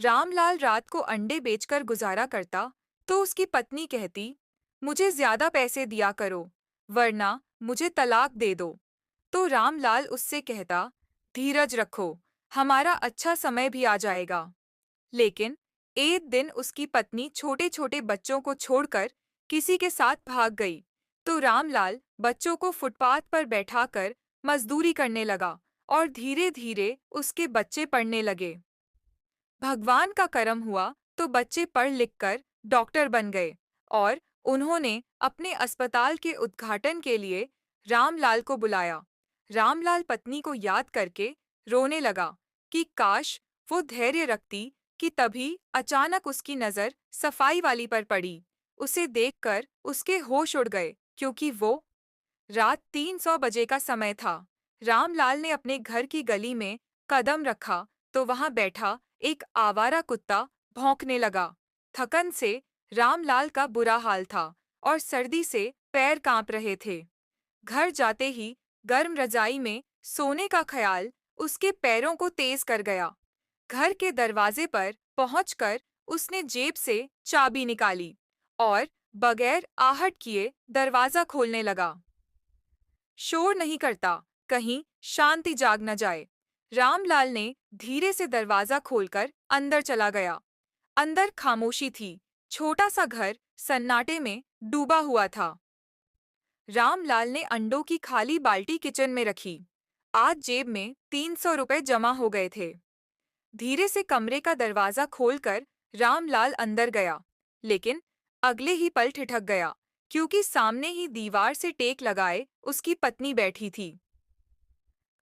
रामलाल रात को अंडे बेचकर गुजारा करता, तो उसकी पत्नी कहती, मुझे ज्यादा पैसे दिया करो, वरना मुझे तलाक दे दो। तो रामलाल उससे कहता, धीरज रखो, हमारा अच्छा समय भी आ जाएगा। लेकिन एक दिन उसकी पत्नी छोटे छोटे बच्चों को छोड़कर किसी के साथ भाग गई। तो रामलाल बच्चों को फुटपाथ पर बैठाकर मजदूरी करने लगा और धीरे धीरे उसके बच्चे पढ़ने लगे। भगवान का करम हुआ तो बच्चे पढ़ लिख कर डॉक्टर बन गए और उन्होंने अपने अस्पताल के उद्घाटन के लिए रामलाल को बुलाया। रामलाल पत्नी को याद करके रोने लगा कि काश वो धैर्य रखती कि तभी अचानक उसकी नज़र सफाई वाली पर पड़ी। उसे देखकर उसके होश उड़ गए क्योंकि वो रात 300 बजे का समय था। रामलाल ने अपने घर की गली में कदम रखा तो वहां बैठा एक आवारा कुत्ता भौंकने लगा। थकन से रामलाल का बुरा हाल था और सर्दी से पैर कांप रहे थे। घर जाते ही गर्म रजाई में सोने का ख्याल उसके पैरों को तेज कर गया। घर के दरवाजे पर पहुंचकर उसने जेब से चाबी निकाली और बगैर आहट किए दरवाजा खोलने लगा। शोर नहीं करता, कहीं शांति जाग न जाए। रामलाल ने धीरे से दरवाजा खोलकर अंदर चला गया। अंदर खामोशी थी, छोटा सा घर सन्नाटे में डूबा हुआ था। रामलाल ने अंडों की खाली बाल्टी किचन में रखी। आज जेब में 300 रुपए जमा हो गए थे। धीरे से कमरे का दरवाजा खोलकर रामलाल अंदर गया, लेकिन अगले ही पल ठिठक गया क्योंकि सामने ही दीवार से टेक लगाए उसकी पत्नी बैठी थी।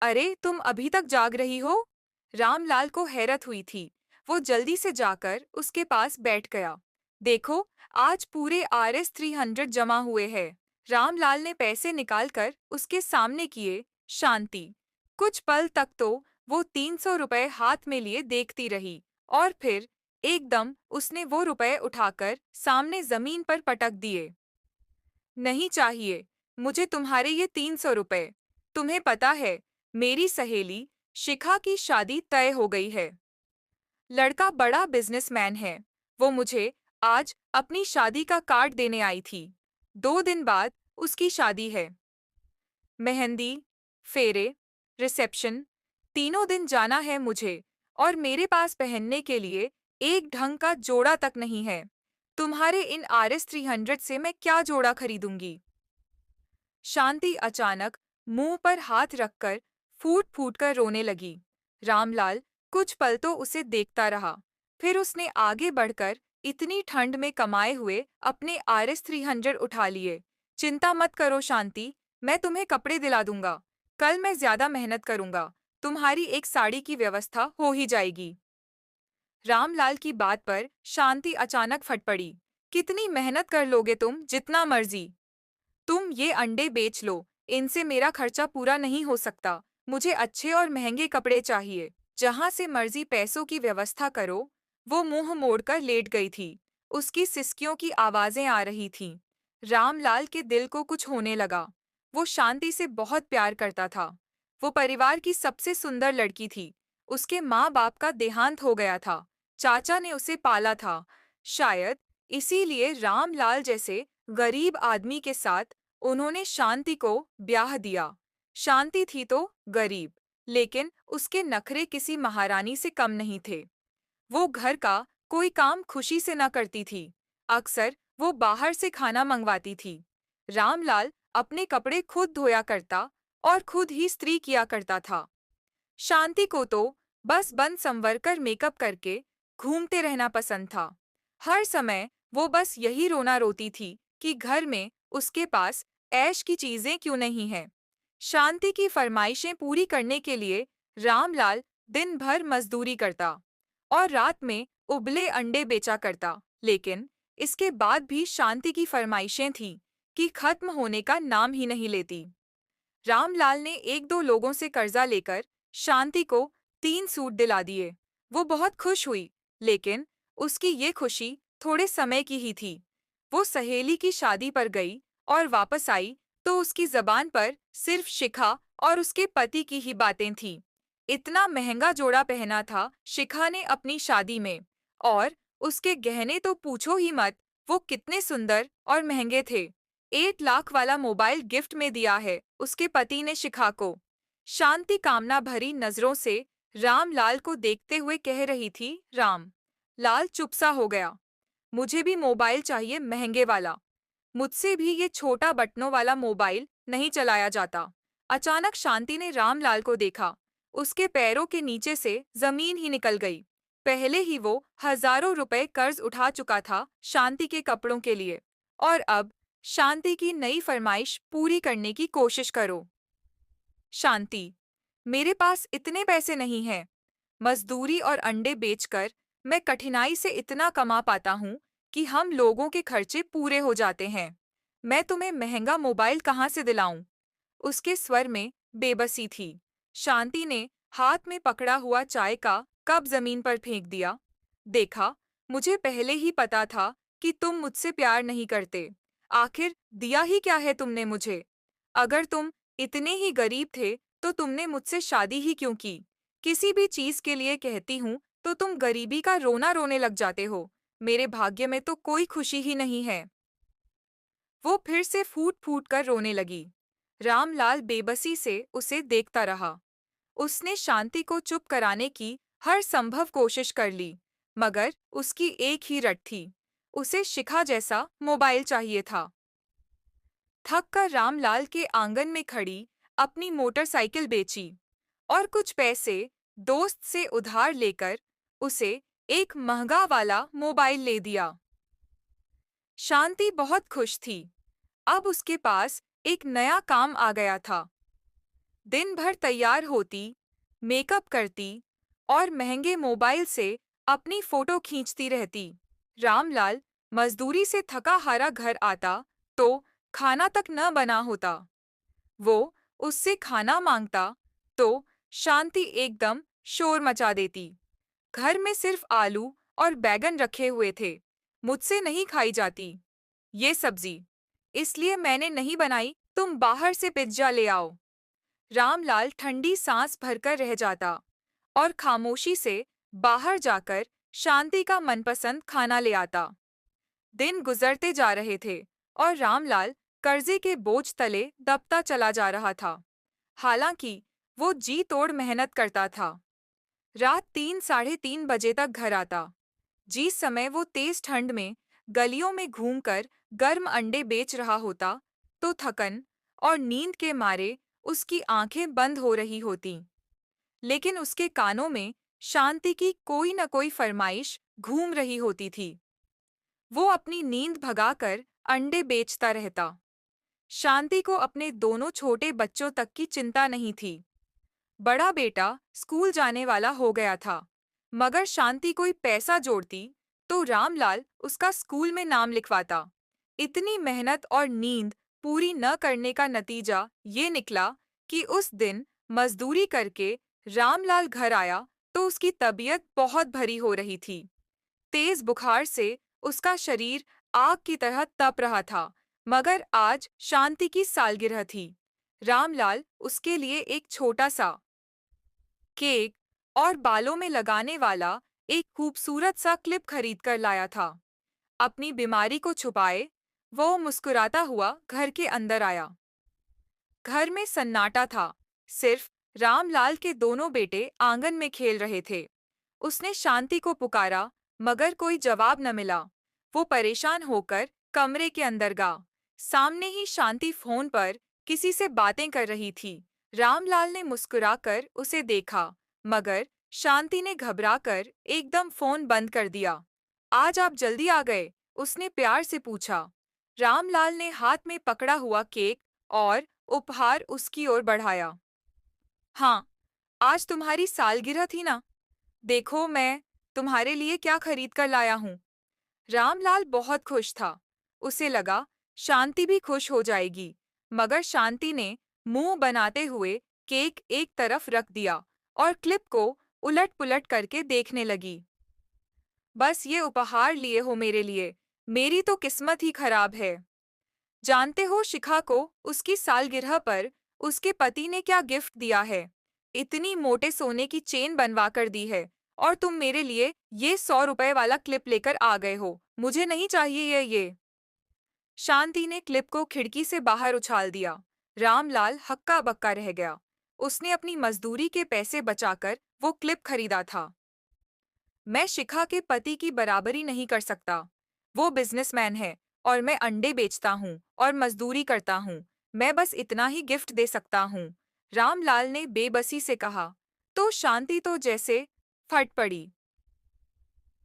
अरे, तुम अभी तक जाग रही हो? रामलाल को हैरत हुई थी। वो जल्दी से जाकर उसके पास बैठ गया। देखो, आज पूरे RS 300 जमा हुए हैं। रामलाल ने पैसे निकालकर उसके सामने किए। शांति। कुछ पल तक तो वो 300 रुपए हाथ में लिए देखती रही और फिर एकदम उसने वो रुपए उठाकर सामने जमीन पर पटक दिए। नहीं चाहिए मुझे तुम्हारे ये 300 रुपए। तुम्हें पता है, मेरी सहेली शिखा की शादी तय हो गई है। लड़का बड़ा बिजनेसमैन है। वो मुझे आज अपनी शादी का कार्ड देने आई थी। 2 दिन बाद उसकी शादी है। मेहंदी, फेरे, रिसेप्शन, तीनों दिन जाना है मुझे और मेरे पास पहनने के लिए एक ढंग का जोड़ा तक नहीं है। तुम्हारे इन RS 300 से मैं क्या जोड़ा खरीदूंगी? शांति अचानक मुंह पर हाथ रखकर फूट फूट कर रोने लगी। रामलाल कुछ पल तो उसे देखता रहा, फिर उसने आगे बढ़कर इतनी ठंड में कमाए हुए अपने RS 300 उठा लिए। चिंता मत करो शांति, मैं तुम्हें कपड़े दिला दूंगा। कल मैं ज्यादा मेहनत करूंगा, तुम्हारी एक साड़ी की व्यवस्था हो ही जाएगी। रामलाल की बात पर शांति अचानक फट पड़ी। कितनी मेहनत कर लोगे तुम? जितना मर्जी। तुम ये अंडे बेच लो, इनसे मेरा खर्चा पूरा नहीं हो सकता। मुझे अच्छे और महंगे कपड़े चाहिए। जहां से मर्जी पैसों की व्यवस्था करो। वो मुंह मोड़कर लेट गई थी। उसकी सिसकियों की आवाजें आ रही थीं। रामलाल के दिल को कुछ होने लगा। वो शांति से बहुत प्यार करता था। वो परिवार की सबसे सुंदर लड़की थी। उसके माँ बाप का देहांत हो गया था। चाचा ने उसे पाला था। शायद इसीलिए रामलाल जैसे गरीब आदमी के साथ उन्होंने शांति को ब्याह दिया। शांति थी तो गरीब, लेकिन उसके नखरे किसी महारानी से कम नहीं थे। वो घर का कोई काम खुशी से न करती थी। अक्सर वो बाहर से खाना मंगवाती थी। रामलाल अपने कपड़े खुद धोया करता और खुद ही इस्त्री किया करता था। शांति को तो बस बन संवर कर मेकअप करके घूमते रहना पसंद था। हर समय वो बस यही रोना रोती थी कि घर में उसके पास ऐश की चीजें क्यों नहीं हैं। शांति की फरमाइशें पूरी करने के लिए रामलाल दिन भर मजदूरी करता और रात में उबले अंडे बेचा करता, लेकिन इसके बाद भी शांति की फरमाइशें थीं कि खत्म होने का नाम ही नहीं लेती। रामलाल ने एक दो लोगों से कर्जा लेकर शांति को 3 सूट दिला दिए। वो बहुत खुश हुई, लेकिन उसकी ये खुशी थोड़े समय की ही थी। वो सहेली की शादी पर गई और वापस आई तो उसकी जबान पर सिर्फ शिखा और उसके पति की ही बातें थीं। इतना महंगा जोड़ा पहना था शिखा ने अपनी शादी में, और उसके गहने तो पूछो ही मत, वो कितने सुंदर और महंगे थे। 8 लाख वाला मोबाइल गिफ्ट में दिया है उसके पति ने शिखा को। शांति कामना भरी नजरों से रामलाल को देखते हुए कह रही थी। राम लाल चुप सा हो गया। मुझे भी मोबाइल चाहिए, महंगे वाला। मुझसे भी ये छोटा बटनों वाला मोबाइल नहीं चलाया जाता। अचानक शांति ने रामलाल को देखा। उसके पैरों के नीचे से जमीन ही निकल गई। पहले ही वो हजारों रुपए कर्ज उठा चुका था शांति के कपड़ों के लिए, और अब शांति की नई फरमाइश पूरी करने की कोशिश करो। शांति, मेरे पास इतने पैसे नहीं हैं। मजदूरी और अंडे बेचकर मैं कठिनाई से इतना कमा पाता हूँ कि हम लोगों के खर्चे पूरे हो जाते हैं। मैं तुम्हें महंगा मोबाइल कहाँ से दिलाऊं? उसके स्वर में बेबसी थी। शांति ने हाथ में पकड़ा हुआ चाय का कप जमीन पर फेंक दिया। देखा, मुझे पहले ही पता था कि तुम मुझसे प्यार नहीं करते। आखिर दिया ही क्या है तुमने मुझे? अगर तुम इतने ही गरीब थे तो तुमने मुझसे शादी ही क्यों की? किसी भी चीज के लिए कहती हूँ तो तुम गरीबी का रोना रोने लग जाते हो। मेरे भाग्य में तो कोई खुशी ही नहीं है। वो फिर से फूट फूट कर रोने लगी। रामलाल बेबसी से उसे देखता रहा। उसने शांति को चुप कराने की हर संभव कोशिश कर ली, मगर उसकी एक ही रट थी। उसे शिखा जैसा मोबाइल चाहिए था। थक कर रामलाल के आंगन में खड़ी अपनी मोटरसाइकिल बेची और कुछ पैसे दोस्त से उधार लेकर उसे एक महंगा वाला मोबाइल ले दिया। शांति बहुत खुश थी। अब उसके पास एक नया काम आ गया था। दिन भर तैयार होती, मेकअप करती और महंगे मोबाइल से अपनी फोटो खींचती रहती। रामलाल मजदूरी से थका हारा घर आता तो खाना तक न बना होता। वो उससे खाना मांगता तो शांति एकदम शोर मचा देती। घर में सिर्फ आलू और बैगन रखे हुए थे। मुझसे नहीं खाई जाती ये सब्जी, इसलिए मैंने नहीं बनाई, तुम बाहर से पिज्जा ले आओ। रामलाल ठंडी सांस भरकर रह जाता और खामोशी से बाहर जाकर शांति का मनपसंद खाना ले आता। दिन गुजरते जा रहे थे और रामलाल कर्जे के बोझ तले दबता चला जा रहा था। हालांकि वो जी तोड़ मेहनत करता था। रात 3 साढ़े 3 बजे तक घर आता। जिस समय वो तेज ठंड में गलियों में घूमकर गर्म अंडे बेच रहा होता, तो थकन और नींद के मारे उसकी आंखें बंद हो रही होतीं। लेकिन उसके कानों में शांति की कोई न कोई फरमाइश घूम रही होती थी। वो अपनी नींद भगाकर अंडे बेचता रहता। शांति को अपने दोनों छोटे बच्चों तक की चिंता नहीं थी। बड़ा बेटा स्कूल जाने वाला हो गया था, मगर शांति कोई पैसा जोड़ती तो रामलाल उसका स्कूल में नाम लिखवाता। इतनी मेहनत और नींद पूरी न करने का नतीजा ये निकला कि उस दिन मजदूरी करके रामलाल घर आया तो उसकी तबीयत बहुत भरी हो रही थी। तेज बुखार से उसका शरीर आग की तरह तप रहा था, मगर आज शांति की सालगिरह थी। रामलाल उसके लिए एक छोटा सा केक और बालों में लगाने वाला एक खूबसूरत सा क्लिप खरीद कर लाया था। अपनी बीमारी को छुपाए वो मुस्कुराता हुआ घर के अंदर आया। घर में सन्नाटा था। सिर्फ रामलाल के दोनों बेटे आंगन में खेल रहे थे। उसने शांति को पुकारा, मगर कोई जवाब न मिला। वो परेशान होकर कमरे के अंदर गया। सामने ही शांति फोन पर किसी से बातें कर रही थी। रामलाल ने मुस्कुराकर उसे देखा, मगर शांति ने घबराकर एकदम फोन बंद कर दिया। आज आप जल्दी आ गए, उसने प्यार से पूछा। रामलाल ने हाथ में पकड़ा हुआ केक और उपहार उसकी ओर बढ़ाया। हाँ, आज तुम्हारी सालगिरह थी ना? देखो मैं तुम्हारे लिए क्या खरीद कर लाया हूँ। रामलाल बहुत खुश था। उसे लगा शांति भी खुश हो जाएगी, मगर शांति ने मुंह बनाते हुए केक एक तरफ रख दिया और क्लिप को उलट-पुलट करके देखने लगी। बस ये उपहार लिए हो मेरे लिए, मेरी तो किस्मत ही खराब है। जानते हो शिखा को उसकी सालगिरह पर उसके पति ने क्या गिफ्ट दिया है? इतनी मोटे सोने की चेन बनवा कर दी है और तुम मेरे लिए ये 100 रुपए वाला क्लिप लेकर आ गए हो। मुझे नहीं चाहिए ये। शांति ने क्लिप को खिड़की से बाहर उछाल दिया। रामलाल हक्का बक्का रह गया। उसने अपनी मजदूरी के पैसे बचाकर वो क्लिप खरीदा था। मैं शिखा के पति की बराबरी नहीं कर सकता। वो बिजनेसमैन है और मैं अंडे बेचता हूँ और मजदूरी करता हूँ। मैं बस इतना ही गिफ्ट दे सकता हूँ। रामलाल ने बेबसी से कहा। तो शांति तो जैसे फट पड़ी।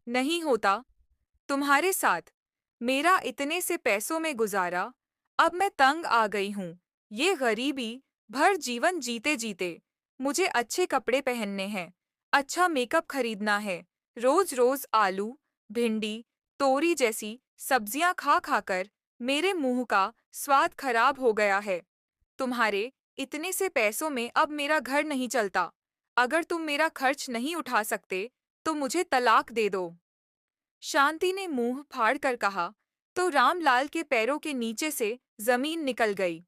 नहीं होता तुम्हारे साथ। मेरा इतने से पैसों में गुजारा। अब मैं तंग आ गई हूँ। ये गरीबी भर जीवन जीते जीते। मुझे अच्छे कपड़े पहनने हैं, अच्छा मेकअप खरीदना है। रोज रोज आलू, भिंडी, तोरी जैसी सब्जियां खा खाकर मेरे मुंह का स्वाद खराब हो गया है। तुम्हारे इतने से पैसों में अब मेरा घर नहीं चलता। अगर तुम मेरा खर्च नहीं उठा सकते तो मुझे तलाक दे दो। शांति ने मुंह फाड़ कर कहा। तो रामलाल के पैरों के नीचे से जमीन निकल गई।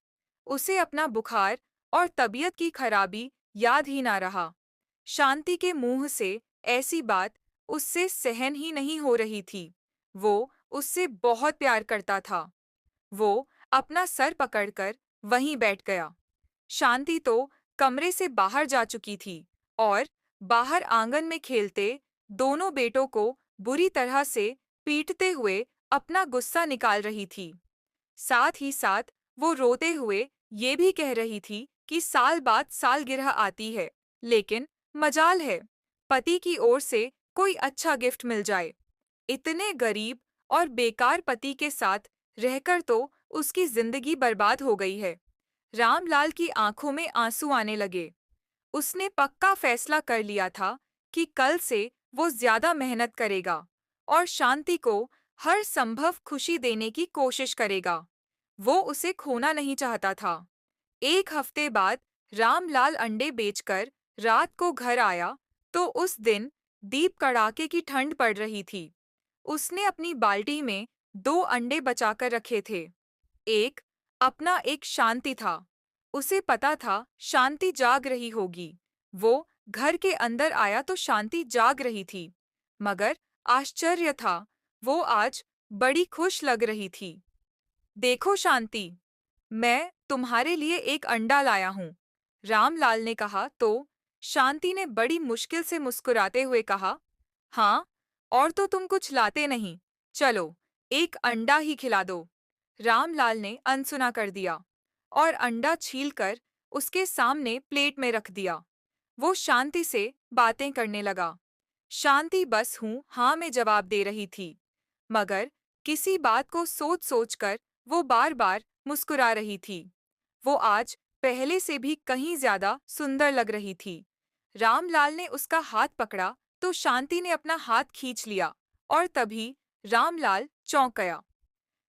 उसे अपना बुखार और तबीयत की खराबी याद ही ना रहा। शांति के मुंह से ऐसी बात उससे सहन ही नहीं हो रही थी। वो उससे बहुत प्यार करता था। वो अपना सर पकड़कर वहीं बैठ गया। शांति तो कमरे से बाहर जा चुकी थी और बाहर आंगन में खेलते दोनों बेटों को बुरी तरह से पीटते हुए अपना गुस्सा निकाल रही थी। साथ ही साथ वो रोते हुए ये भी कह रही थी कि साल बाद सालगिरह आती है, लेकिन मजाल है पति की ओर से कोई अच्छा गिफ्ट मिल जाए। इतने गरीब और बेकार पति के साथ रहकर तो उसकी जिंदगी बर्बाद हो गई है। रामलाल की आंखों में आंसू आने लगे। उसने पक्का फैसला कर लिया था कि कल से वो ज्यादा मेहनत करेगा और शांति को हर संभव खुशी देने की कोशिश करेगा। वो उसे खोना नहीं चाहता था। एक हफ्ते बाद रामलाल अंडे बेचकर रात को घर आया तो उस दिन दीप कड़ाके की ठंड पड़ रही थी। उसने अपनी बाल्टी में 2 अंडे बचाकर रखे थे। एक अपना एक शांति था। उसे पता था शांति जाग रही होगी। वो घर के अंदर आया तो शांति जाग रही थी। मगर आश्चर्य था, वो आज बड़ी खुश लग रही थी। देखो शांति, मैं तुम्हारे लिए एक अंडा लाया हूँ, रामलाल ने कहा तो शांति ने बड़ी मुश्किल से मुस्कुराते हुए कहा, हाँ, और तो तुम कुछ लाते नहीं। चलो, एक अंडा ही खिला दो। रामलाल ने अनसुना कर दिया और अंडा छीलकर उसके सामने प्लेट में रख दिया। वो शांति से बातें करने लगा। शांति बस हूँ हाँ में जवाब दे रही थी, मगर किसी बात को सोच सोच कर वो बार बार मुस्कुरा रही थी। वो आज पहले से भी कहीं ज्यादा सुंदर लग रही थी। रामलाल ने उसका हाथ पकड़ा तो शांति ने अपना हाथ खींच लिया और तभी रामलाल चौंक गया।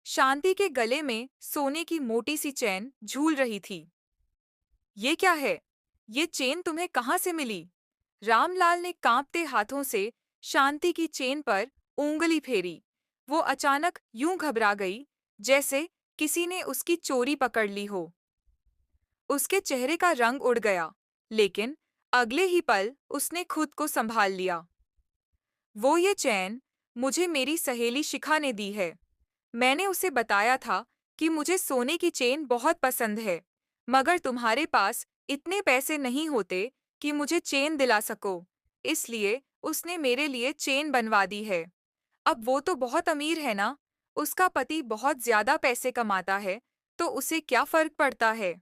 शांति के गले में सोने की मोटी सी चैन झूल रही थी। ये क्या है? ये चेन तुम्हें कहाँ से मिली? रामलाल ने कांपते हाथों से शांति की चेन पर उंगली फेरी। वो अचानक यूं घबरा गई जैसे किसी ने उसकी चोरी पकड़ ली हो। उसके चेहरे का रंग उड़ गया, लेकिन अगले ही पल उसने खुद को संभाल लिया। वो ये चैन मुझे मेरी सहेली शिखा ने दी है। मैंने उसे बताया था कि मुझे सोने की चेन बहुत पसंद है, मगर तुम्हारे पास इतने पैसे नहीं होते कि मुझे चेन दिला सको, इसलिए उसने मेरे लिए चेन बनवा दी है। अब वो तो बहुत अमीर है ना, उसका पति बहुत ज्यादा पैसे कमाता है, तो उसे क्या फर्क पड़ता है?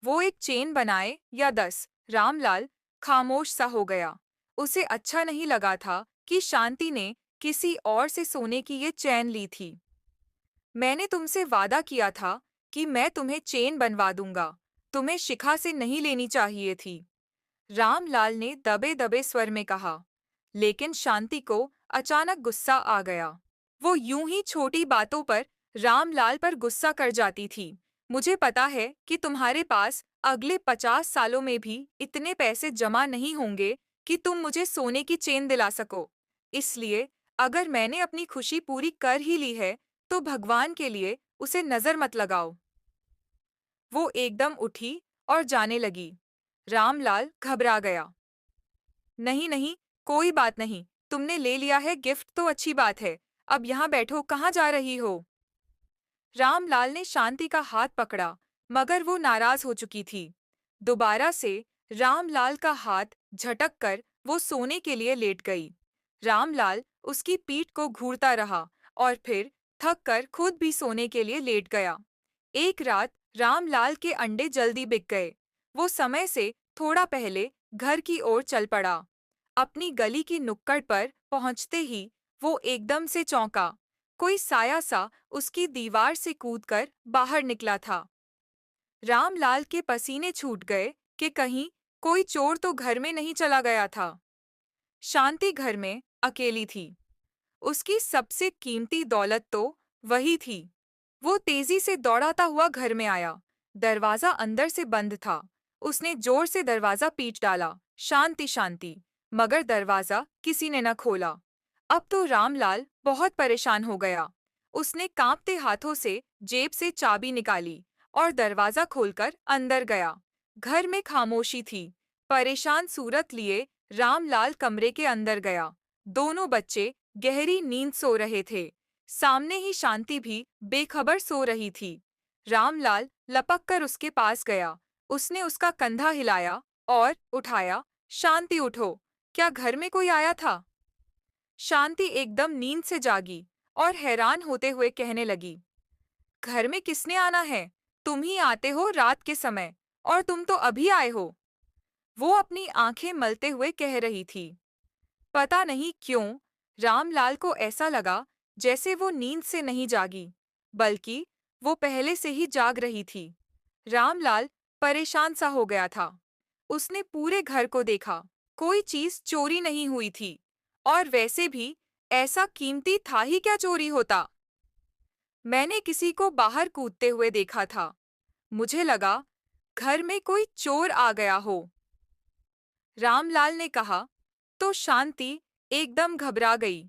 वो एक चेन बनाए या 10, रामलाल खामोश सा हो गया। उसे अच्छा नहीं लगा था कि शांति ने किसी और से सोने की ये चैन ली थी। मैंने तुमसे वादा किया था कि मैं तुम्हें चेन बनवा दूंगा। तुम्हें शिखा से नहीं लेनी चाहिए थी, रामलाल ने दबे दबे स्वर में कहा। लेकिन शांति को अचानक गुस्सा आ गया। वो यूं ही छोटी बातों पर रामलाल पर गुस्सा कर जाती थी। मुझे पता है कि तुम्हारे पास अगले 50 सालों में भी इतने पैसे जमा नहीं होंगे कि तुम मुझे सोने की चेन दिला सको। इसलिए अगर मैंने अपनी खुशी पूरी कर ही ली है, तो भगवान के लिए उसे नजर मत लगाओ। वो एकदम उठी और जाने लगी। रामलाल घबरा गया। नहीं नहीं, कोई बात नहीं, तुमने ले लिया है गिफ्ट तो अच्छी बात है। अब यहाँ बैठो, कहाँ जा रही हो? रामलाल ने शांति का हाथ पकड़ा, मगर वो नाराज हो चुकी थी। दोबारा से रामलाल का हाथ झटक कर वो सोने के लिए लेट गई। रामलाल उसकी पीठ को घूरता रहा और फिर थक कर खुद भी सोने के लिए लेट गया। एक रात रामलाल के अंडे जल्दी बिक गए। वो समय से थोड़ा पहले घर की ओर चल पड़ा। अपनी गली की नुक्कड़ पर पहुंचते ही वो एकदम से चौंका। कोई साया सा उसकी दीवार से कूदकर बाहर निकला था। रामलाल के पसीने छूट गए कि कहीं कोई चोर तो घर में नहीं चला गया था। शांति घर में अकेली थी। उसकी सबसे कीमती दौलत तो वही थी। वो तेजी से दौड़ाता हुआ घर में आया। दरवाजा अंदर से बंद था। उसने जोर से दरवाजा पीट डाला, शांति शांति, मगर दरवाजा किसी ने न खोला। अब तो रामलाल बहुत परेशान हो गया। उसने कांपते हाथों से जेब से चाबी निकाली और दरवाजा खोलकर अंदर गया। घर में खामोशी थी। परेशान सूरत लिए रामलाल कमरे के अंदर गया। दोनों बच्चे गहरी नींद सो रहे थे। सामने ही शांति भी बेखबर सो रही थी। रामलाल लपक कर उसके पास गया। उसने उसका कंधा हिलाया और उठाया। शांति उठो, क्या घर में कोई आया था? शांति एकदम नींद से जागी और हैरान होते हुए कहने लगी, घर में किसने आना है? तुम ही आते हो रात के समय, और तुम तो अभी आए हो। वो अपनी आंखें मलते हुए कह रही थी। पता नहीं क्यों रामलाल को ऐसा लगा जैसे वो नींद से नहीं जागी, बल्कि वो पहले से ही जाग रही थी। रामलाल परेशान सा हो गया था। उसने पूरे घर को देखा, कोई चीज चोरी नहीं हुई थी, और वैसे भी ऐसा कीमती था ही क्या चोरी होता। मैंने किसी को बाहर कूदते हुए देखा था। मुझे लगा घर में कोई चोर आ गया हो। रामलाल ने कहा। तो शांति एकदम घबरा गई।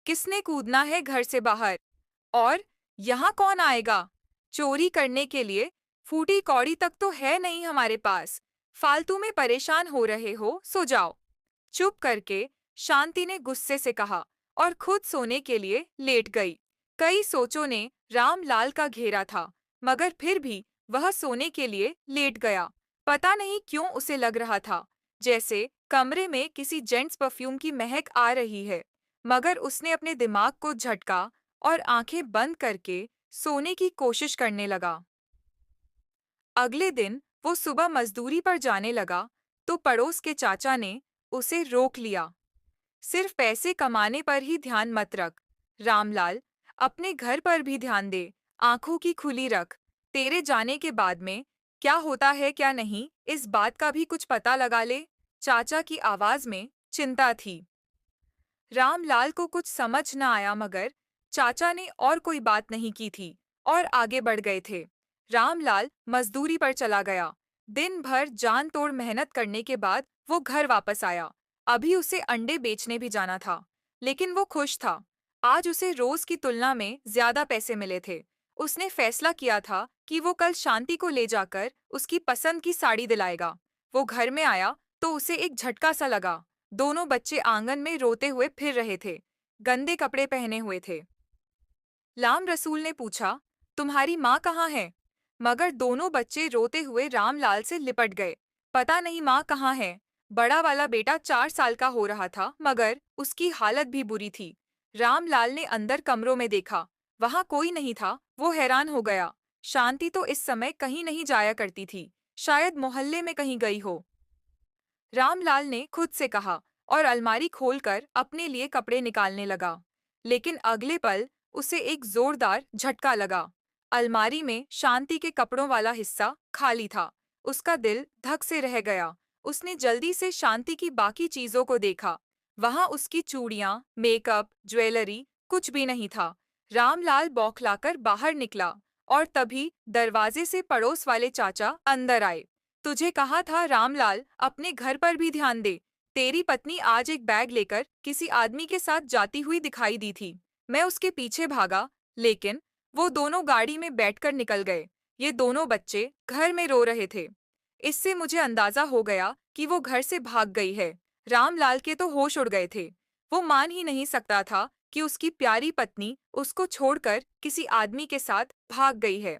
किसने कूदना है घर से बाहर? और यहाँ कौन आएगा? चोरी करने के लिए फूटी कौड़ी तक तो है नहीं हमारे पास। फालतू में परेशान हो रहे हो, सो जाओ। चुप करके शांति ने गुस्से से कहा और खुद सोने के लिए लेट गई। कई सोचों ने रामलाल का घेरा था, मगर फिर भी वह सोने के लिए लेट गया। पता नहीं क्यों उसे लग रहा था जैसे कमरे में किसी जेंट्स परफ्यूम की महक आ रही है, मगर उसने अपने दिमाग को झटका और आंखें बंद करके सोने की कोशिश करने लगा। अगले दिन वो सुबह मजदूरी पर जाने लगा तो पड़ोस के चाचा ने उसे रोक लिया। सिर्फ पैसे कमाने पर ही ध्यान मत रख रामलाल, अपने घर पर भी ध्यान दे। आंखों की खुली रख। तेरे जाने के बाद में क्या होता है क्या नहीं, इस बात का भी कुछ पता लगा ले। चाचा की आवाज में चिंता थी। रामलाल को कुछ समझ न आया, मगर चाचा ने और कोई बात नहीं की थी और आगे बढ़ गए थे। रामलाल मजदूरी पर चला गया। दिन भर जान तोड़ मेहनत करने के बाद वो घर वापस आया। अभी उसे अंडे बेचने भी जाना था, लेकिन वो खुश था। आज उसे रोज की तुलना में ज्यादा पैसे मिले थे। उसने फैसला किया था कि वो कल शांति को ले जाकर उसकी पसंद की साड़ी दिलाएगा। वो घर में आया तो उसे एक झटका सा लगा। दोनों बच्चे आंगन में रोते हुए फिर रहे थे, गंदे कपड़े पहने हुए थे। लाम रसूल ने पूछा, तुम्हारी माँ कहाँ है? मगर दोनों बच्चे रोते हुए रामलाल से लिपट गए। पता नहीं माँ कहाँ है। बड़ा वाला बेटा 4 साल का हो रहा था, मगर उसकी हालत भी बुरी थी। रामलाल ने अंदर कमरों में देखा, वहां कोई नहीं था। वो हैरान हो गया। शांति तो इस समय कहीं नहीं जाया करती थी, शायद मोहल्ले में कहीं गई हो। रामलाल ने खुद से कहा और अलमारी खोलकर अपने लिए कपड़े निकालने लगा। लेकिन अगले पल उसे एक जोरदार झटका लगा। अलमारी में शांति के कपड़ों वाला हिस्सा खाली था। उसका दिल धक से रह गया। उसने जल्दी से शांति की बाकी चीजों को देखा। वहां उसकी चूड़ियां, मेकअप, ज्वेलरी कुछ भी नहीं था। रामलाल बौखलाकर बाहर निकला और तभी दरवाजे से पड़ोस वाले चाचा अंदर आए। तुझे कहा था रामलाल, अपने घर पर भी ध्यान दे। तेरी पत्नी आज एक बैग लेकर किसी आदमी के साथ जाती हुई दिखाई दी थी। मैं उसके पीछे भागा, लेकिन वो दोनों गाड़ी में बैठकर निकल गए। ये दोनों बच्चे घर में रो रहे थे। इससे मुझे अंदाजा हो गया कि वो घर से भाग गई है। रामलाल के तो होश उड़ गए थे। वो मान ही नहीं सकता था कि उसकी प्यारी पत्नी उसको छोड़कर किसी आदमी के साथ भाग गई है।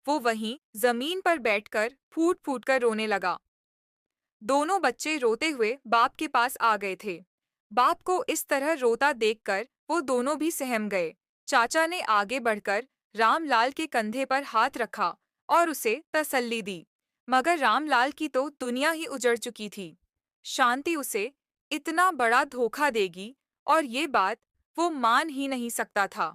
वो वहीं जमीन पर बैठकर फूट फूट कर रोने लगा। दोनों बच्चे रोते हुए बाप के पास आ गए थे। बाप को इस तरह रोता देखकर वो दोनों भी सहम गए। चाचा ने आगे बढ़कर रामलाल के कंधे पर हाथ रखा और उसे तसल्ली दी। मगर रामलाल की तो दुनिया ही उजड़ चुकी थी। शांति उसे इतना बड़ा धोखा देगी और ये बात वो मान ही नहीं सकता था।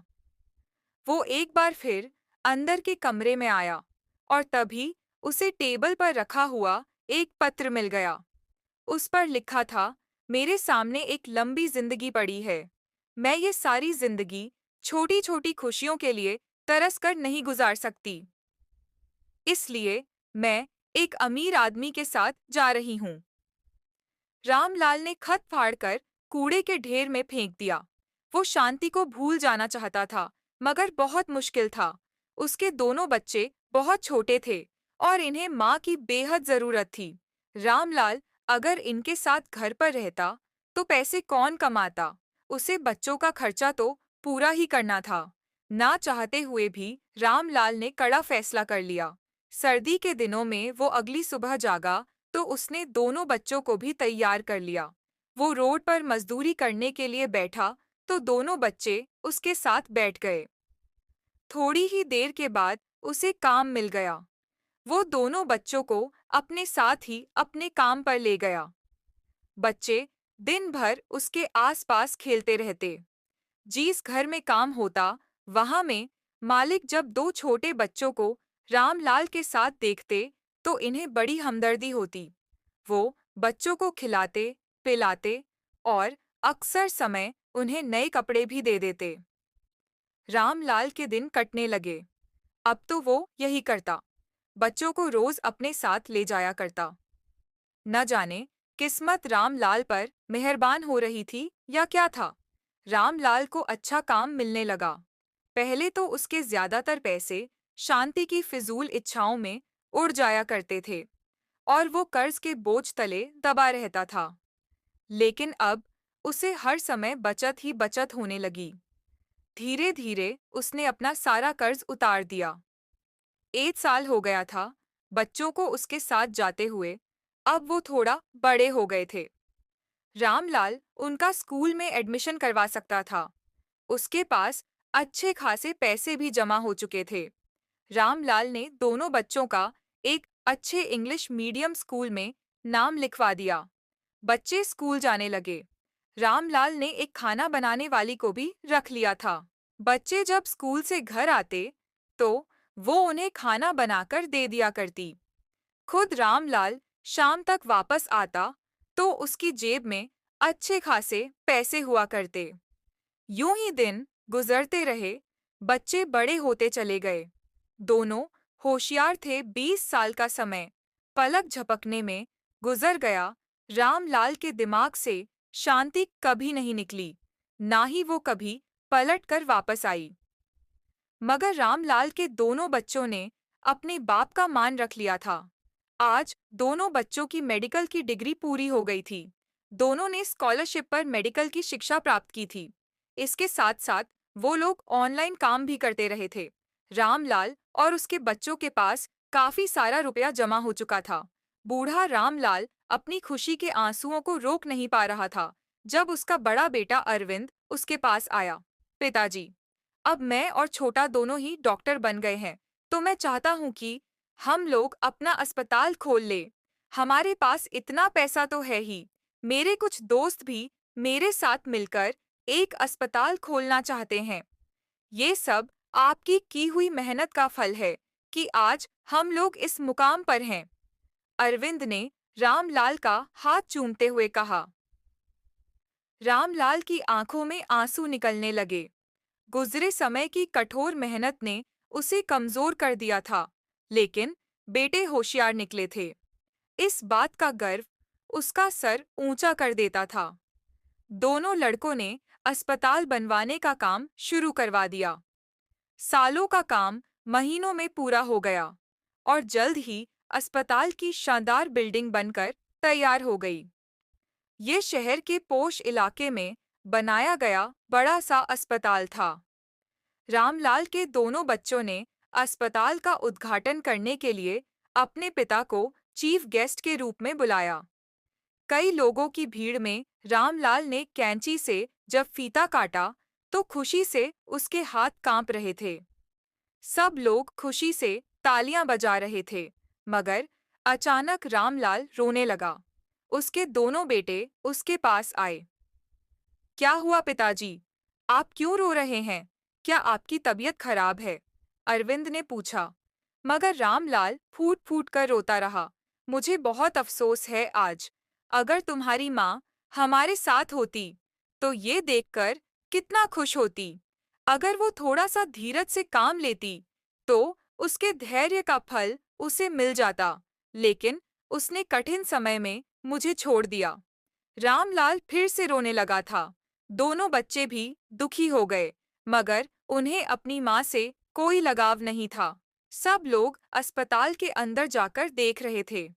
वो एक बार फिर अंदर के कमरे में आया और तभी उसे टेबल पर रखा हुआ एक पत्र मिल गया। उस पर लिखा था, मेरे सामने एक लंबी जिंदगी पड़ी है। मैं ये सारी जिंदगी छोटी छोटी खुशियों के लिए तरस कर नहीं गुजार सकती। इसलिए मैं एक अमीर आदमी के साथ जा रही हूँ। रामलाल ने खत फाड़कर कूड़े के ढेर में फेंक दिया। वो शांति को भूल जाना चाहता था, मगर बहुत मुश्किल था। उसके दोनों बच्चे बहुत छोटे थे और इन्हें माँ की बेहद जरूरत थी। रामलाल अगर इनके साथ घर पर रहता तो पैसे कौन कमाता? उसे बच्चों का खर्चा तो पूरा ही करना था। ना चाहते हुए भी रामलाल ने कड़ा फैसला कर लिया। सर्दी के दिनों में वो अगली सुबह जागा तो उसने दोनों बच्चों को भी तैयार कर लिया। वो रोड पर मजदूरी करने के लिए बैठा तो दोनों बच्चे उसके साथ बैठ गए। थोड़ी ही देर के बाद उसे काम मिल गया। वो दोनों बच्चों को अपने साथ ही अपने काम पर ले गया। बच्चे दिन भर उसके आसपास खेलते रहते। जिस घर में काम होता, वहां में मालिक जब दो छोटे बच्चों को रामलाल के साथ देखते तो इन्हें बड़ी हमदर्दी होती। वो बच्चों को खिलाते, पिलाते और अक्सर समय उन्हें नए कपड़े भी दे देते। रामलाल के दिन कटने लगे। अब तो वो यही करता, बच्चों को रोज अपने साथ ले जाया करता। न जाने किस्मत रामलाल पर मेहरबान हो रही थी या क्या था। रामलाल को अच्छा काम मिलने लगा। पहले तो उसके ज्यादातर पैसे शांति की फिजूल इच्छाओं में उड़ जाया करते थे और वो कर्ज के बोझ तले दबा रहता था। लेकिन अब उसे हर समय बचत ही बचत होने लगी। धीरे धीरे उसने अपना सारा कर्ज उतार दिया। 1 साल हो गया था बच्चों को उसके साथ जाते हुए। अब वो थोड़ा बड़े हो गए थे। रामलाल उनका स्कूल में एडमिशन करवा सकता था। उसके पास अच्छे खासे पैसे भी जमा हो चुके थे। रामलाल ने दोनों बच्चों का एक अच्छे इंग्लिश मीडियम स्कूल में नाम लिखवा दिया। बच्चे स्कूल जाने लगे। रामलाल ने एक खाना बनाने वाली को भी रख लिया था। बच्चे जब स्कूल से घर आते तो वो उन्हें खाना बनाकर दे दिया करती। खुद रामलाल शाम तक वापस आता तो उसकी जेब में अच्छे खासे पैसे हुआ करते। यूं ही दिन गुजरते रहे। बच्चे बड़े होते चले गए। दोनों होशियार थे। 20 साल का समय पलक झपकने में गुजर गया। रामलाल के दिमाग से शांति कभी नहीं निकली, ना ही वो कभी पलट कर वापस आई। मगर रामलाल के दोनों बच्चों ने अपने बाप का मान रख लिया था। आज दोनों बच्चों की मेडिकल की डिग्री पूरी हो गई थी। दोनों ने स्कॉलरशिप पर मेडिकल की शिक्षा प्राप्त की थी। इसके साथ साथ वो लोग ऑनलाइन काम भी करते रहे थे। रामलाल और उसके बच्चों के पास काफी सारा रुपया जमा हो चुका था। बूढ़ा रामलाल अपनी खुशी के आंसुओं को रोक नहीं पा रहा था जब उसका बड़ा बेटा अरविंद उसके पास आया। पिताजी, अब मैं और छोटा दोनों ही डॉक्टर बन गए हैं, तो मैं चाहता हूँ कि हम लोग अपना अस्पताल खोल ले। हमारे पास इतना पैसा तो है ही। मेरे कुछ दोस्त भी मेरे साथ मिलकर एक अस्पताल खोलना चाहते हैं। ये सब आपकी की हुई मेहनत का फल है कि आज हम लोग इस मुकाम पर हैं। अरविंद ने रामलाल का हाथ चूमते हुए कहा। रामलाल की आंखों में आंसू निकलने लगे। गुजरे समय की कठोर मेहनत ने उसे कमजोर कर दिया था, लेकिन बेटे होशियार निकले थे। इस बात का गर्व उसका सर ऊंचा कर देता था। दोनों लड़कों ने अस्पताल बनवाने का काम शुरू करवा दिया। सालों का काम महीनों में पूरा हो गया और जल्द ही अस्पताल की शानदार बिल्डिंग बनकर तैयार हो गई। ये शहर के पोश इलाके में बनाया गया बड़ा सा अस्पताल था। रामलाल के दोनों बच्चों ने अस्पताल का उद्घाटन करने के लिए अपने पिता को चीफ गेस्ट के रूप में बुलाया। कई लोगों की भीड़ में रामलाल ने कैंची से जब फीता काटा तो खुशी से उसके हाथ कांप रहे थे। सब लोग खुशी से तालियां बजा रहे थे, मगर अचानक रामलाल रोने लगा। उसके दोनों बेटे उसके पास आए। क्या हुआ पिताजी? आप क्यों रो रहे हैं? क्या आपकी तबीयत खराब है? अरविंद ने पूछा। मगर रामलाल फूट फूट कर रोता रहा। मुझे बहुत अफसोस है आज। अगर तुम्हारी माँ हमारे साथ होती, तो ये देखकर कितना खुश होती। अगर वो थोड़ा सा धीरज से काम लेती, तो उसके धैर्य का फल उसे मिल जाता। लेकिन उसने कठिन समय में मुझे छोड़ दिया। रामलाल फिर से रोने लगा था। दोनों बच्चे भी दुखी हो गए, मगर उन्हें अपनी माँ से कोई लगाव नहीं था। सब लोग अस्पताल के अंदर जाकर देख रहे थे।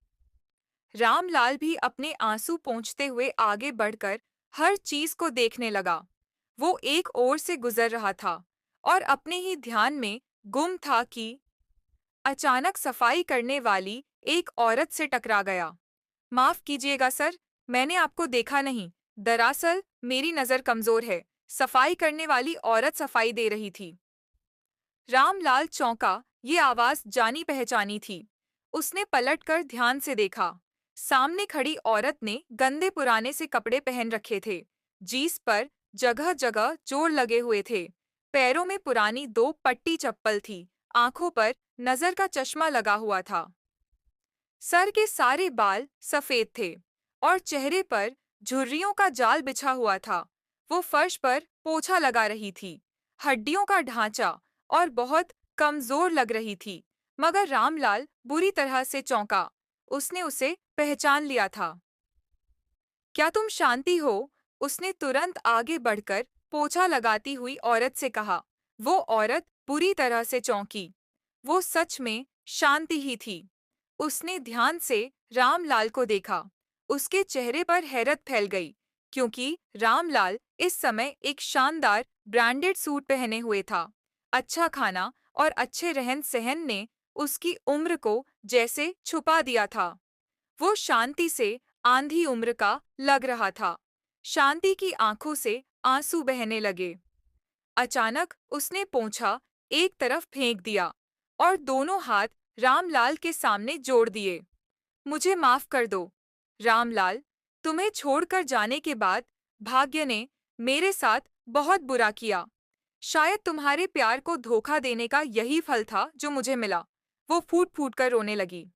रामलाल भी अपने आंसू पोंछते हुए आगे बढ़कर हर चीज को देखने लगा। वो एक ओर से गुजर रहा था और अपने ही ध्यान में गुम था कि अचानक सफाई करने वाली एक औरत से टकरा गया। माफ कीजिएगा सर, मैंने आपको देखा नहीं। दरअसल मेरी नजर कमजोर है। सफाई करने वाली औरत सफाई दे रही थी। रामलाल चौंका। ये आवाज जानी पहचानी थी। उसने पलटकर ध्यान से देखा। सामने खड़ी औरत ने गंदे पुराने से कपड़े पहन रखे थे, जींस पर जगह जगह जोड़ लगे हुए थे। पैरों में पुरानी दो पट्टी चप्पल थी। आंखों पर नजर का चश्मा लगा हुआ था। सर के सारे बाल सफेद थे और चेहरे पर झुर्रियों का जाल बिछा हुआ था। वो फर्श पर पोछा लगा रही थी। हड्डियों का ढांचा और बहुत कमजोर लग रही थी, मगर रामलाल बुरी तरह से चौंका। उसने उसे पहचान लिया था। क्या तुम शांति हो? उसने तुरंत आगे बढ़कर पोछा लगाती हुई औरत से कहा। वो औरत बुरी तरह से चौंकी। वो सच में शांति ही थी। उसने ध्यान से रामलाल को देखा। उसके चेहरे पर हैरत फैल गई, क्योंकि रामलाल इस समय एक शानदार ब्रांडेड सूट पहने हुए था। अच्छा खाना और अच्छे रहन-सहन ने उसकी उम्र को जैसे छुपा दिया था। वो शांति से आंधी उम्र का लग रहा था। शांति की आंखों से आंसू बहने लगे। अचानक उसने पोंछा एक तरफ फेंक दिया और दोनों हाथ रामलाल के सामने जोड़ दिए। मुझे माफ कर दो, रामलाल। तुम्हें छोड़कर जाने के बाद भाग्य ने मेरे साथ बहुत बुरा किया। शायद तुम्हारे प्यार को धोखा देने का यही फल था जो मुझे मिला। वो फूट फूट कर रोने लगी।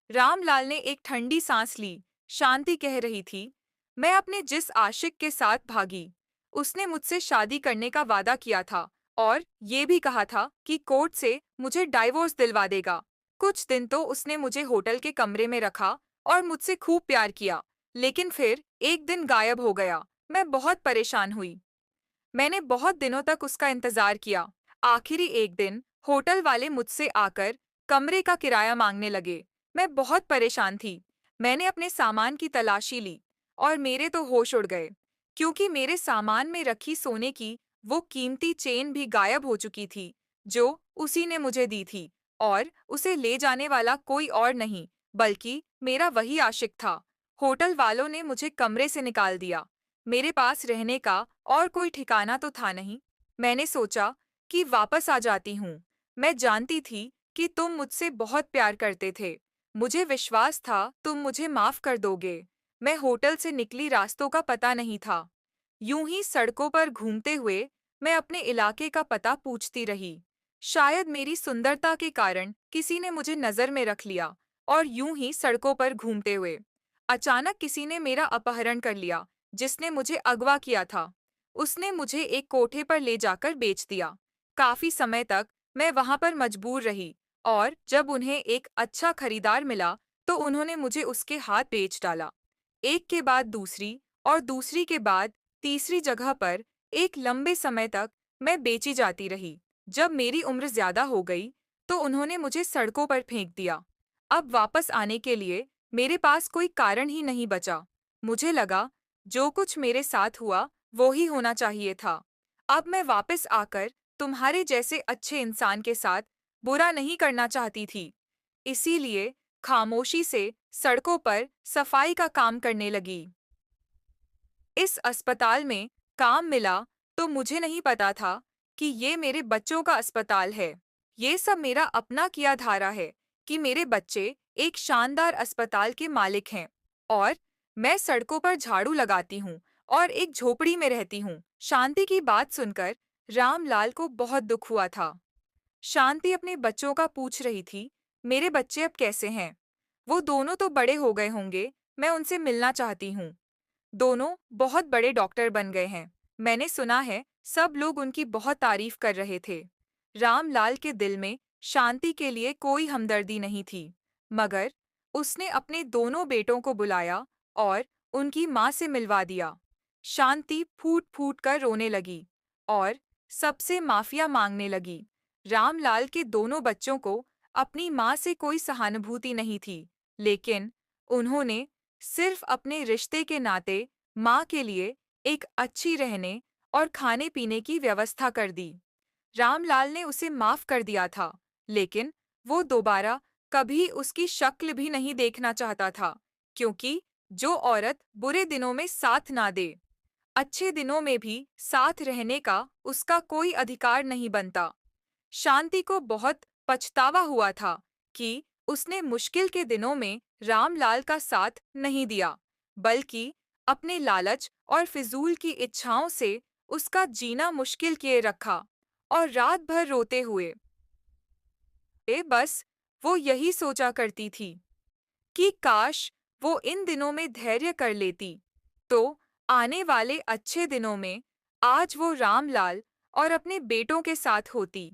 रामलाल ने एक ठंडी सांस ली। शांति कह रही थी, मैं अपने जिस आशिक के साथ भागी, उसने मुझसे शादी करने का वादा किया था और ये भी कहा था कि कोर्ट से मुझे डाइवोर्स दिलवा देगा। कुछ दिन तो उसने मुझे होटल के कमरे में रखा और मुझसे खूब प्यार किया, लेकिन फिर एक दिन गायब हो गया। मैं बहुत परेशान हुई। मैंने बहुत दिनों तक उसका इंतजार किया। आखिरी एक दिन होटल वाले मुझसे आकर कमरे का किराया मांगने लगे। मैं बहुत परेशान थी। मैंने अपने सामान की तलाशी ली और मेरे तो होश उड़ गए, क्योंकि मेरे सामान में रखी सोने की वो कीमती चेन भी गायब हो चुकी थी, जो उसी ने मुझे दी थी। और उसे ले जाने वाला कोई और नहीं, बल्कि मेरा वही आशिक था। होटल वालों ने मुझे कमरे से निकाल दिया। मेरे पास रहने का और कोई ठिकाना तो था नहीं। मैंने सोचा कि वापस आ जाती हूँ। मैं जानती थी कि तुम मुझसे बहुत प्यार करते थे। मुझे विश्वास था तुम मुझे माफ कर दोगे। मैं होटल से निकली, रास्तों का पता नहीं था। यूं ही सड़कों पर घूमते हुए मैं अपने इलाके का पता पूछती रही। शायद मेरी सुंदरता के कारण किसी ने मुझे नजर में रख लिया और यूं ही सड़कों पर घूमते हुए अचानक किसी ने मेरा अपहरण कर लिया, जिसने मुझे अगवा किया था। उसने मुझे एक कोठे पर ले जाकर बेच दिया। काफी समय तक मैं वहां पर मजबूर रही और जब उन्हें एक अच्छा खरीदार मिला तो उन्होंने मुझे उसके हाथ बेच डाला। एक के बाद दूसरी और दूसरी के बाद तीसरी जगह पर एक लंबे समय तक मैं बेची जाती रही। जब मेरी उम्र ज्यादा हो गई तो उन्होंने मुझे सड़कों पर फेंक दिया। अब वापस आने के लिए मेरे पास कोई कारण ही नहीं बचा। मुझे लगा जो कुछ मेरे साथ हुआ वो ही होना चाहिए था। अब मैं वापस आकर तुम्हारे जैसे अच्छे इंसान के साथ बुरा नहीं करना चाहती थी। इसीलिए खामोशी से सड़कों पर सफाई का काम करने लगी। इस अस्पताल में काम मिला तो मुझे नहीं पता था कि ये मेरे बच्चों का अस्पताल है। ये सब मेरा अपना किया धारा है कि मेरे बच्चे एक शानदार अस्पताल के मालिक हैं और मैं सड़कों पर झाड़ू लगाती हूँ और एक झोपड़ी में रहती हूँ। शांति की बात सुनकर रामलाल को बहुत दुख हुआ था। शांति अपने बच्चों का पूछ रही थी, मेरे बच्चे अब कैसे हैं? वो दोनों तो बड़े हो गए होंगे, मैं उनसे मिलना चाहती हूँ। दोनों बहुत बड़े डॉक्टर बन गए हैं। मैंने सुना है सब लोग उनकी बहुत तारीफ कर रहे थे। रामलाल के दिल में शांति के लिए कोई हमदर्दी नहीं थी, मगर उसने अपने दोनों बेटों को बुलाया और उनकी माँ से मिलवा दिया। शांति फूट फूट कर रोने लगी और सबसे माफिया मांगने लगी। रामलाल के दोनों बच्चों को अपनी माँ से कोई सहानुभूति नहीं थी, लेकिन उन्होंने सिर्फ अपने रिश्ते के नाते माँ के लिए एक अच्छी रहने और खाने पीने की व्यवस्था कर दी। रामलाल ने उसे माफ कर दिया था, लेकिन वो दोबारा कभी उसकी शक्ल भी नहीं देखना चाहता था, क्योंकि जो औरत बुरे दिनों में साथ ना दे, अच्छे दिनों में भी साथ रहने का उसका कोई अधिकार नहीं बनता। शांति को बहुत पछतावा हुआ था कि उसने मुश्किल के दिनों में रामलाल का साथ नहीं दिया, बल्कि अपने लालच और फिजूल की इच्छाओं से उसका जीना मुश्किल किए रखा और रात भर रोते हुए बस वो यही सोचा करती थी कि काश वो इन दिनों में धैर्य कर लेती, तो आने वाले अच्छे दिनों में आज वो रामलाल और अपने बेटों के साथ होती।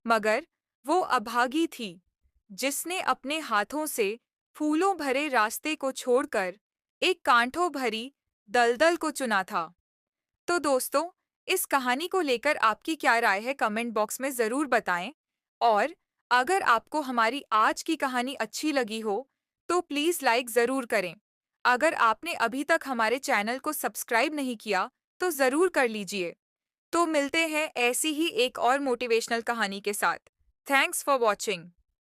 मगर वो अभागी थी, जिसने अपने हाथों से फूलों भरे रास्ते को छोड़कर एक कांटों भरी दलदल को चुना था। तो दोस्तों, इस कहानी को लेकर आपकी क्या राय है कमेंट बॉक्स में ज़रूर बताएं। और अगर आपको हमारी आज की कहानी अच्छी लगी हो, तो प्लीज़ लाइक ज़रूर करें। अगर आपने अभी तक हमारे चैनल को सब्सक्राइब नहीं किया, तो ज़रूर कर लीजिए। तो मिलते हैं ऐसी ही एक और मोटिवेशनल कहानी के साथ। Thanks for watching.